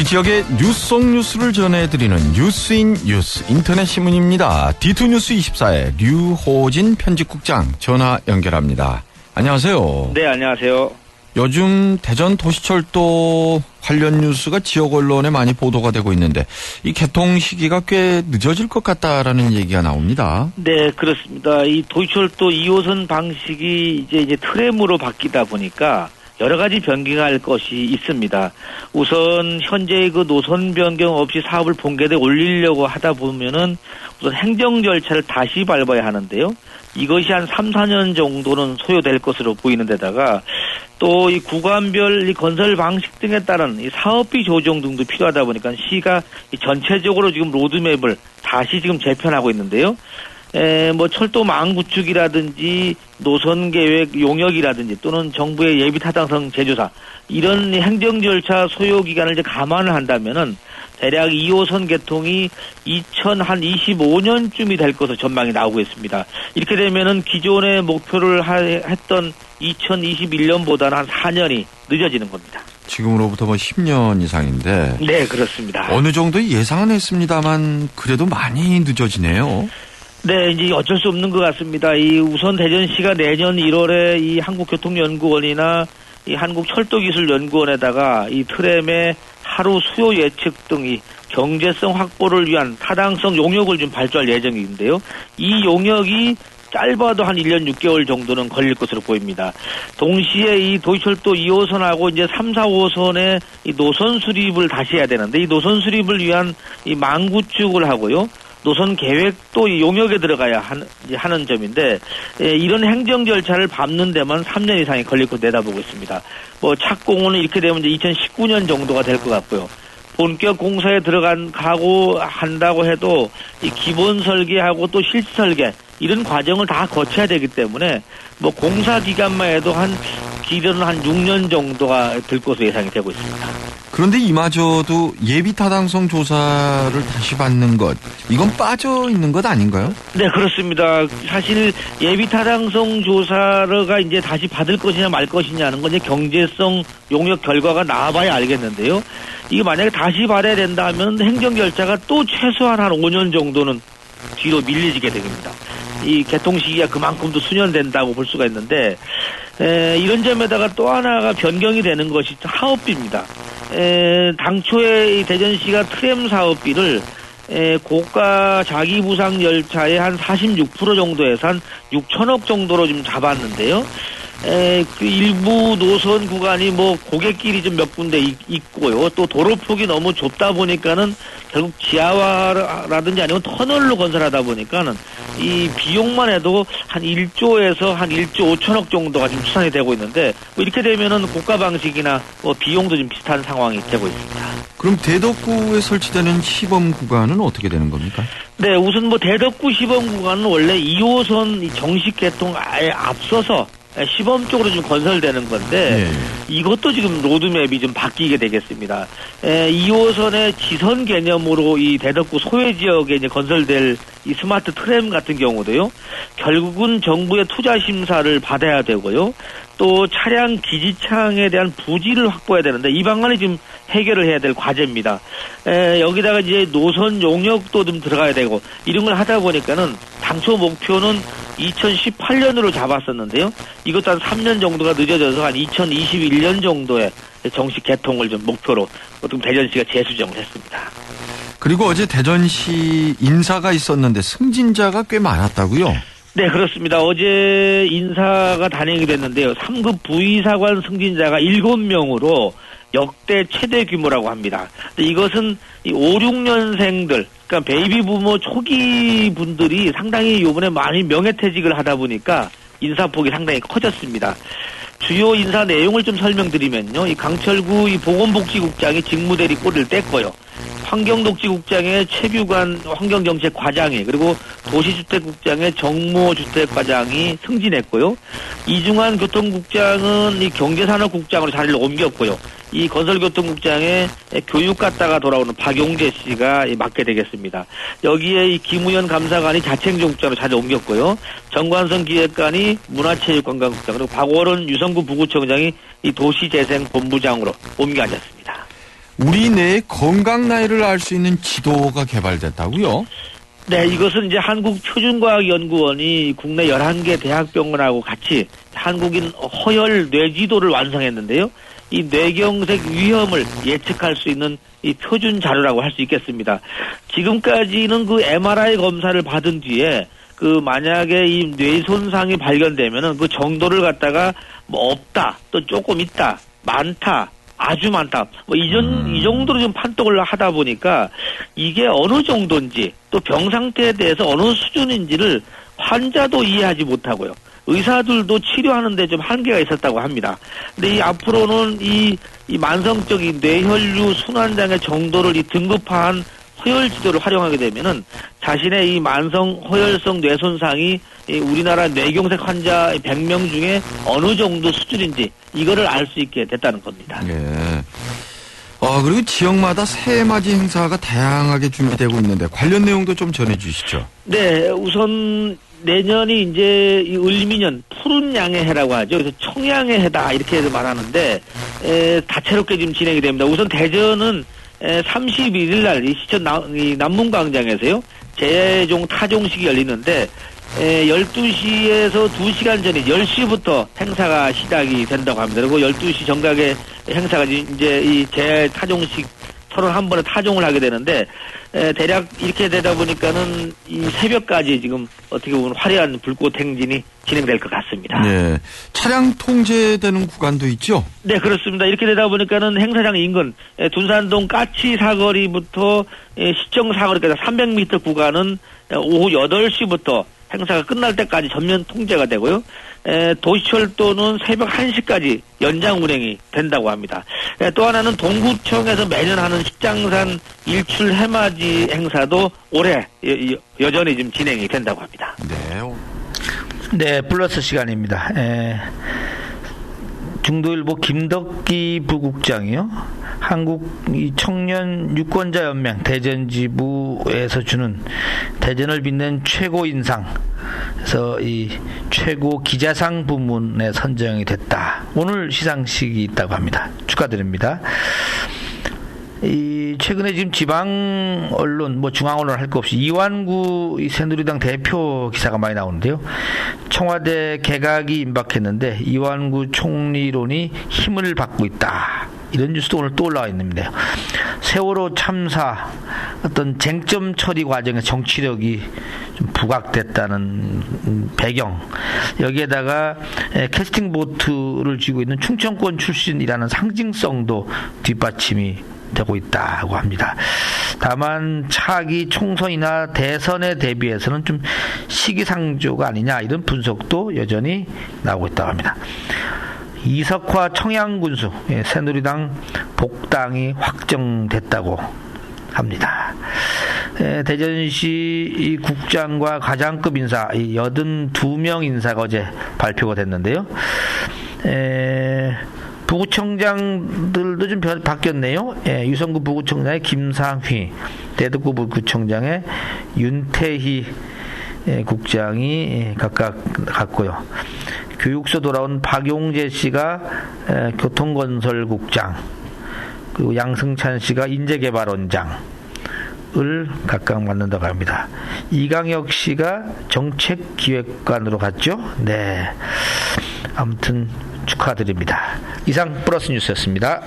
우리 지역의 뉴스 속 뉴스를 전해드리는 뉴스인 뉴스 인터넷 신문입니다. D2뉴스24의 류호진 편집국장 전화 연결합니다. 안녕하세요. 네, 안녕하세요. 요즘 대전 도시철도 관련 뉴스가 지역 언론에 많이 보도가 되고 있는데 이 개통 시기가 꽤 늦어질 것 같다라는 얘기가 나옵니다. 네, 그렇습니다. 이 도시철도 2호선 방식이 이제 트램으로 바뀌다 보니까 여러 가지 변경할 것이 있습니다. 우선 현재의 그 노선 변경 없이 사업을 본궤도에 올리려고 하다 보면은 우선 행정 절차를 다시 밟아야 하는데요. 이것이 한 3, 4년 정도는 소요될 것으로 보이는 데다가 또 이 구간별 이 건설 방식 등에 따른 이 사업비 조정 등도 필요하다 보니까 시가 전체적으로 지금 로드맵을 다시 지금 재편하고 있는데요. 뭐 철도망 구축이라든지 노선 계획 용역이라든지 또는 정부의 예비 타당성 제조사 이런 행정 절차 소요 기간을 이제 감안을 한다면은 대략 2호선 개통이 2025년쯤이 될 것으로 전망이 나오고 있습니다. 이렇게 되면은 기존의 목표를 했던 2021년보다는 한 4년이 늦어지는 겁니다. 지금으로부터 10년 이상인데. 네, 그렇습니다. 어느 정도 예상은 했습니다만 그래도 많이 늦어지네요. 네, 이제 어쩔 수 없는 것 같습니다. 이 우선 대전시가 내년 1월에 이 한국교통연구원이나 이 한국철도기술연구원에다가 이 트램의 하루 수요 예측 등이 경제성 확보를 위한 타당성 용역을 좀 발주할 예정인데요. 이 용역이 짧아도 한 1년 6개월 정도는 걸릴 것으로 보입니다. 동시에 이 도시철도 2호선하고 이제 3, 4호선의 이 노선 수립을 다시 해야 되는데 이 노선 수립을 위한 이 망구축을 하고요. 노선 계획도 용역에 들어가야 하는 점인데 이런 행정 절차를 밟는 데만 3년 이상이 걸릴 것으로 내다보고 있습니다. 뭐 착공은 이렇게 되면 이제 2019년 정도가 될 것 같고요. 본격 공사에 가고 한다고 해도 이 기본 설계하고 또 실시 설계 이런 과정을 다 거쳐야 되기 때문에 뭐 공사 기간만 해도 길어는 한 6년 정도가 들 것으로 예상이 되고 있습니다. 그런데 이마저도 예비 타당성 조사를 다시 받는 것, 이건 빠져 있는 것 아닌가요? 네, 그렇습니다. 사실 예비 타당성 조사가 이제 다시 받을 것이냐 말 것이냐는 건 이제 경제성 용역 결과가 나와봐야 알겠는데요. 이게 만약에 다시 받아야 된다면 행정 절차가 또 최소한 한 5년 정도는 뒤로 밀리게 됩니다. 이 개통 시기가 그만큼도 수년된다고 볼 수가 있는데 이런 점에다가 또 하나가 변경이 되는 것이 사업비입니다. 당초에 이 대전시가 트램 사업비를 고가 자기부상 열차의 한 46% 정도에서 한 6천억 정도로 좀 잡았는데요. 그 일부 노선 구간이 뭐 고갯길이 좀 몇 군데 있고요. 또 도로폭이 너무 좁다 보니까는 결국 지하화라든지 아니면 터널로 건설하다 보니까는 이 비용만 해도 한 1조에서 한 1조 5천억 정도가 지금 추산이 되고 있는데 뭐 이렇게 되면은 고가 방식이나 뭐 비용도 좀 비슷한 상황이 되고 있습니다. 그럼 대덕구에 설치되는 시범 구간은 어떻게 되는 겁니까? 네, 우선 뭐 대덕구 시범 구간은 원래 2호선 정식 개통 아예 앞서서 시범 쪽으로 좀 건설되는 건데 이것도 지금 로드맵이 좀 바뀌게 되겠습니다. 2호선의 지선 개념으로 이 대덕구 소외 지역에 이제 건설될 이 스마트 트램 같은 경우도요. 결국은 정부의 투자 심사를 받아야 되고요. 또 차량 기지창에 대한 부지를 확보해야 되는데 이 방안이 지금 해결을 해야 될 과제입니다. 여기다가 이제 노선 용역도 좀 들어가야 되고 이런 걸 하다 보니까는 당초 목표는 2018년으로 잡았었는데요. 이것도 한 3년 정도가 늦어져서 한 2021년 정도에 정식 개통을 좀 목표로 어떤 대전시가 재수정을 했습니다. 그리고 어제 대전시 인사가 있었는데 승진자가 꽤 많았다고요? 네, 그렇습니다. 어제 인사가 단행이 됐는데요. 3급 부의사관 승진자가 7명으로 역대 최대 규모라고 합니다. 근데 이것은 이 5, 6년생들, 그러니까 베이비 부모 초기 분들이 상당히 이번에 많이 명예퇴직을 하다 보니까 인사폭이 상당히 커졌습니다. 주요 인사 내용을 좀 설명드리면요. 이 강철구 이 보건복지국장이 직무대리 꼴을 뗐고요. 환경독지국장의 최규관 환경정책과장이 그리고 도시주택국장의 정모주택과장이 승진했고요. 이중환 교통국장은 이 경제산업국장으로 자리를 옮겼고요. 이 건설교통국장의 교육 갔다가 돌아오는 박용재 씨가 맡게 되겠습니다. 여기에 이 김우현 감사관이 자치행정국장으로 자리를 옮겼고요. 정관성 기획관이 문화체육관광국장 그리고 박월원 유성구 부구청장이 이 도시재생본부장으로 옮겨 앉았습니다. 우리 뇌의 건강 나이를 알 수 있는 지도가 개발됐다고요? 네, 이것은 이제 한국표준과학연구원이 국내 11개 대학병원하고 같이 한국인 허혈 뇌지도를 완성했는데요. 이 뇌경색 위험을 예측할 수 있는 이 표준 자료라고 할 수 있겠습니다. 지금까지는 그 MRI 검사를 받은 뒤에 그 만약에 이 뇌 손상이 발견되면은 그 정도를 갖다가 뭐 없다, 또 조금 있다, 많다, 아주 많다. 뭐 이 정도로 좀 판독을 하다 보니까 이게 어느 정도인지 또 병 상태에 대해서 어느 수준인지를 환자도 이해하지 못하고요. 의사들도 치료하는데 좀 한계가 있었다고 합니다. 근데 이 앞으로는 이 만성적인 뇌혈류 순환장애 정도를 이 등급화한 허혈 지도를 활용하게 되면은 자신의 이 만성 허혈성 뇌손상이 이 우리나라 뇌경색 환자 100명 중에 어느 정도 수준인지 이거를 알 수 있게 됐다는 겁니다. 예. 그리고 지역마다 새해맞이 행사가 다양하게 준비되고 있는데 관련 내용도 좀 전해주시죠. 네, 우선 내년이 이제 이 을미년 푸른 양의 해라고 하죠. 그래서 청양의 해다 이렇게 말하는데 다채롭게 지금 진행이 됩니다. 우선 대전은 31일 날 이 시청 남문광장에서요 재종 타종식이 열리는데 12시에서 2시간 전인 10시부터 행사가 시작이 된다고 합니다. 그리고 12시 정각에 행사가 이제 이 재타종식 31번에 타종을 하게 되는데 대략 이렇게 되다 보니까는 이 새벽까지 지금 어떻게 보면 화려한 불꽃 행진이 진행될 것 같습니다. 네. 차량 통제되는 구간도 있죠? 네, 그렇습니다. 이렇게 되다 보니까는 행사장 인근 둔산동 까치 사거리부터 시청 사거리까지 300m 구간은 오후 8시부터 행사가 끝날 때까지 전면 통제가 되고요. 도시철도는 새벽 1시까지 연장 운행이 된다고 합니다. 또 하나는 동구청에서 매년 하는 십장산 일출 해맞이 행사도 올해 여전히 지금 진행이 된다고 합니다. 네, 플러스 시간입니다. 중도일보 김덕기 부국장이요. 한국 청년 유권자 연맹 대전지부에서 주는 대전을 빛낸 최고 인상. 그래서 이 최고 기자상 부문에 선정이 됐다. 오늘 시상식이 있다고 합니다. 축하드립니다. 이 최근에 지금 지방 언론, 중앙 언론 할 거 없이 이완구 새누리당 대표 기사가 많이 나오는데요. 청와대 개각이 임박했는데 이완구 총리론이 힘을 받고 있다. 이런 뉴스도 오늘 또 올라와 있는데요. 세월호 참사 어떤 쟁점 처리 과정에서 정치력이 좀 부각됐다는 배경, 여기에다가 캐스팅 보트를 쥐고 있는 충청권 출신이라는 상징성도 뒷받침이 되고 있다고 합니다. 다만 차기 총선이나 대선에 대비해서는 좀 시기상조가 아니냐, 이런 분석도 여전히 나오고 있다고 합니다. 이석화 청양군수 새누리당 복당이 확정됐다고 합니다. 대전시 국장과 과장급 인사 82명 인사가 어제 발표가 됐는데요. 부구청장들도 좀 바뀌었네요. 유성구 부구청장의 김상휘, 대덕구 부구청장의 윤태희 국장이 각각 갔고요. 교육소 돌아온 박용재 씨가 교통건설국장, 그리고 양승찬 씨가 인재개발원장을 각각 맡는다고 합니다. 이강혁 씨가 정책기획관으로 갔죠. 네, 아무튼 축하드립니다. 이상 플러스 뉴스였습니다.